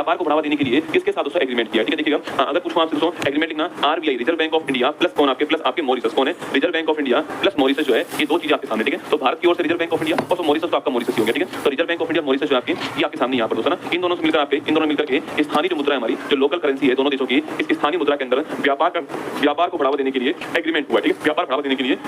व्यापार को बढ़ावा देने के लिए किसके साथ दोस्तों एग्रीमेंट किया, ठीक है। देखिएगा अगर पूछूं आपसे दोस्तों एग्रीमेंट लिखना RBI reserve bank of India plus कौन आपके प्लस आपके मॉरिशस कौन है, reserve bank of India plus Mauritius जो है ये दो चीजें आपके सामने, ठीक है। तो भारत की ओर से रिजर्व बैंक ऑफ इंडिया और मॉरिशस तो आपका मॉरिशस ही हो गया, ठीक है। तो reserve bank of India Mauritius जो आपकी ये आपके सामने यहाँ पर दोस्तों ना इन दोनों से मिलकर आपके इन दोनों मिलकर के स्थानीय जो मुद्रा है हमारी जो लोकल करेंसी है दोनों देशों की इस स्थानीय मुद्रा के अंदर व्यापार को बढ़ावा देने के लिए एग्रीमेंट हुआ, ठीक है। व्यापार बढ़ावा देने के लिए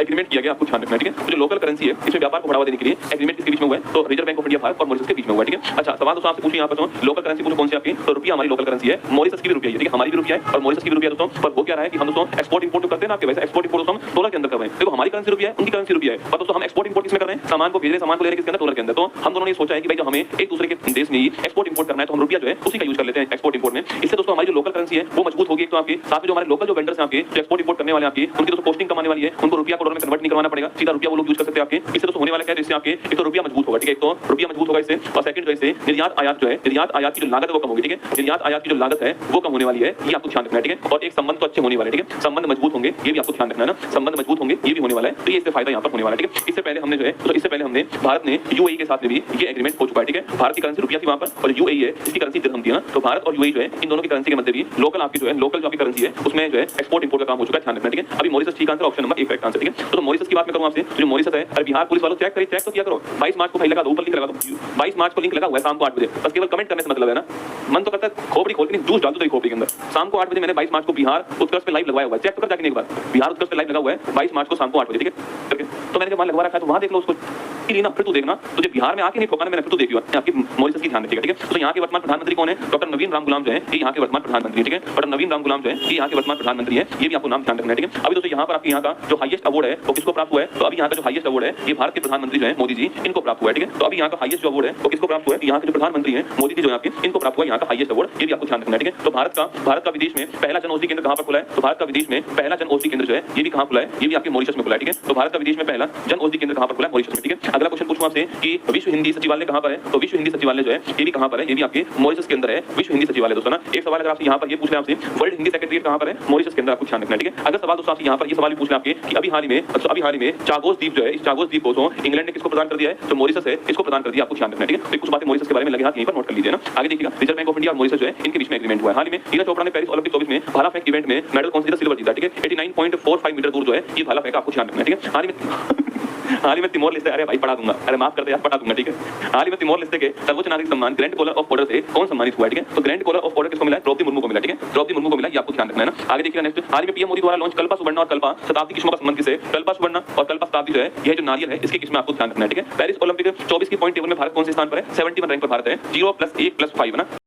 एग्रीमेंट किया गया, आपको ध्यान रखना है, ठीक है। तो जो लोकल करेंसी है इसमें व्यापार को बढ़ावा देने के लिए एग्रीमेंट किसके बीच में हुआ है, तो reserve bank of India Bharat और मॉरिशस के बीच में हुआ है, ठीक है। अच्छा सवाल दोस्तों आपसे पूछिए यहाँ पर तो लोकल करेंसी पूछो कौन सी आपकी, तो रुपया हमारी लोकल करेंसी है, मॉरिशस की भी रुपया है, ठीक है। हमारी भी रुपया है और मॉरिशस की भी रुपया दोस्तों। पर वो क्या रहा है कि हम दोस्तों एक्सपोर्ट इंपोर्ट करते हैं ना आपके, वैसे एक्सपोर्ट इंपोर्ट दोस्तों हम डॉलर के अंदर कर रहे हैं। देखो हमारी करेंसी रुपया है उनकी करेंसी रुपया है, पर दोस्तों हम एक्सपोर्ट इंपोर्ट किसमें कर रहे हैं, सामान को भेज रहे हैं, सामान को ले रहे हैं किसके अंदर, डॉलर के अंदर। तो हम दोनों ने सोचा है कि भाई जो हमें एक दूसरे के देश में ही एक्सपोर्ट इंपोर्ट करना है तो हम रुपया जो है उसी का यूज कर लेते हैं एक्सपोर्ट इंपोर्ट में। इससे दोस्तों हमारी जो लोकल करेंसी है वो मजबूत होगी, तो आपके साथ में जो हमारे लोकल जो वेंडर्स हैं आपके जो एक्सपोर्ट इंपोर्ट करने वाले आपके उनकी दोस्तों कॉस्टिंग कमाने वाली है, उनको रुपया को डॉलर में कन्वर्ट नहीं करवाना पड़ेगा, सीधा रुपया वो लोग यूज कर सकते हैं आपके। इससे दोस्तों होने वाला क्या है, इससे आपके एक तो रुपया मजबूत होगा, ठीक है। एक तो रुपया मजबूत होगा इससे, और सेकंड जो इससे निर्यात आयात जो है निर्यात आयात की जो लागत है वो कम होगी, ठीक है। निर्यात आयात की जो लागत है वो कम होने वाली है, ये आपको ध्यान रखना है, ठीक है। और एक संबंध तो अच्छे होने वाले, ठीक है। संबंध मजबूत होंगे ये भी आपको ध्यान रखना है ना, संबंध मजबूत होंगे ये भी होने वाला है, तो ये इससे फायदा यहाँ पर होने वाला है, ठीक है। इससे पहले हमने जो है तो इससे पहले हमने भारत ने यूएई के साथ में भी ये एग्रीमेंट हो चुका है, ठीक है। भारत की करेंसी रुपया थी वहां पर और यूएई है इसकी करेंसी दिरहम थी ना, तो भारत और यूएई जो है इन दोनों की करेंसी के मध्य भी लोकल आपकी जो है लोकल जो आपकी करेंसी है उसमें जो है एक्सपोर्ट इंपोर्ट का काम हो चुका है, ध्यान रखना, ठीक है। अभी मॉरिशस ठीक answer option number 1 correct answer, ठीक है। तो मॉरिशस की बात मैं करूं आपसे, जो मॉरिशस है अरे बिहार पुलिस वालों चेक तो किया करो, 22 मार्च को फाइल लगा दो, ऊपर लिंक लगा दो, 22 मार्च को लिंक लगा हुआ है शाम को 8 बजे, बस केवल कमेंट करने से मतलब है ना। मन तो करता है खोपड़ी खोल के नहीं जूस डाल दो तेरी खोपड़ी के अंदर। शाम को 8 बजे मैंने 22 मार्च को बिहार उत्कर्ष पे लाइव लगवाया हुआ है, चेक तो कर जाके एक बार, बिहार उत्कर्ष पे लाइव लगा हुआ है 22 मार्च को शाम को 8 बजे, ठीक है। तो मैंने जब वहां लगवा रखा है तो वहां देख लो उसको ना, फिर तू देखना तुझे बिहार में आके नहीं ठोकाना, मैंने फिर तू देखियो आपकी मॉरिशस की ध्यान रखिएगा, ठीक है। तो यहाँ के वर्तमान प्रधानमंत्री कौन है, डॉक्टर नवीन राम गुलाम जो है ये यहाँ के वर्तमान प्रधानमंत्री, ठीक है। डॉक्टर नवीन राम गुलाम जो है ये यहाँ के वर्तमान प्रधानमंत्री है, ये भी आपको नाम ध्यान रखना है, ठीक है। अभी दोस्तों यहाँ पर आपके यहाँ का जो हाईएस्ट अवार्ड है वो किसको प्राप्त हुआ है, तो अभी यहाँ का जो हाईएस्ट अवार्ड है ये भारत के प्रधानमंत्री जो है मोदी जी इनको प्राप्त हुआ है, ठीक है। तो अभी यहाँ का हाईएस्ट जो अवार्ड है वो किसको प्राप्त हुआ है, यहाँ के जो प्रधानमंत्री है मोदी जी जो आपके इनको प्राप्त हुआ है यहाँ का हाईएस्ट अवार्ड, ये भी आपको ध्यान रखना है, ठीक है। तो भारत का विदेश में पहला जन औषधि केंद्र कहाँ पर खुला है, तो भारत का विदेश में पहला जन औषधि केंद्र जो है ये भी कहाँ खुला है, ये भी आपके मॉरिशस में खुला है, ठीक है। तो भारत का विदेश में पहला जन औषधि केंद्र कहाँ पर खुला है, मॉरिशस में, ठीक है। अगला क्वेश्चन पूछूं आपसे कि विश्व हिंदी सचिवालय कहाँ पर है, तो विश्व हिंदी सचिवालय जो है ये भी कहाँ पर है, ये भी आपके मॉरिशस के अंदर है, विश्व हिंदी सचिवालय दोस्तों ना। एक सवाल अगर आपसे यहाँ पर ये पूछ ले आपसे वर्ल्ड हिंदी सेक्रेटरीट कहाँ पर है, मॉरिशस के अंदर, आपको ध्यान रखना है, ठीक है। अगर सवाल दोस्तों आपसे यहाँ पर ये सवाल भी पूछ ले आपके कि अभी हाल ही में चागोस द्वीप जो है इस चागोस द्वीप को इंग्लैंड ने किसको प्रदान कर दिया है, तो मॉरिशस है इसको प्रदान कर दिया, आपको ध्यान रखना है, ठीक है। तो कुछ बातें मॉरिशस के बारे में लगे हाथ यहीं पर नोट कर लीजिए ना। आगे देखिएगा रिजर्व बैंक ऑफ इंडिया और मॉरिशस जो है इनके बीच में एग्रीमेंट हुआ है। हाल ही में नीरज चोपड़ा ने पेरिस ओलंपिक 24 में भाला फेंक इवेंट में मेडल कौन सा सिल्वर जीता, ठीक है। 89.45 मीटर दूर जो है ये भाला फेंक, आपको ध्यान रखना है, ठीक है। हाल ही में तिमोर लेस्ते, अरे भाई पढ़ा दूंगा, अरे माफ कर दे यार पढ़ा दूंगा, ठीक है। हाल ही में तिमोर लेस्ते के सर्वोच्च नागरिक सम्मान ग्रैंड कॉलर ऑफ ऑर्डर से कौन सम्मानित हुआ है, ठीक है। तो ग्रैंड कॉलर ऑफ ऑर्डर किसको मिला है, द्रौपदी मुर्मू को मिला, ठीक है। द्रौपदी मुर्मू को मिला, ये आपको ध्यान रखना है ना। आगे देखिएगा नेक्स्ट, हाल ही में पीएम मोदी द्वारा लॉन्च कल्पा सुवर्णा और कल्पा शताब्दी किस्मों का संबंध किसे, कल्पा सुवर्णा और कल्पा शताब्दी जो है यह जो नारियल है इसकी किस्में आपको ध्यान रखना है, ठीक है। पेरिस ओलंपिक 24 की पॉइंट टेबल में भारत कौन से स्थान पर है, 71 रैंक पर भारत है, 0 + 1 + 5 ना।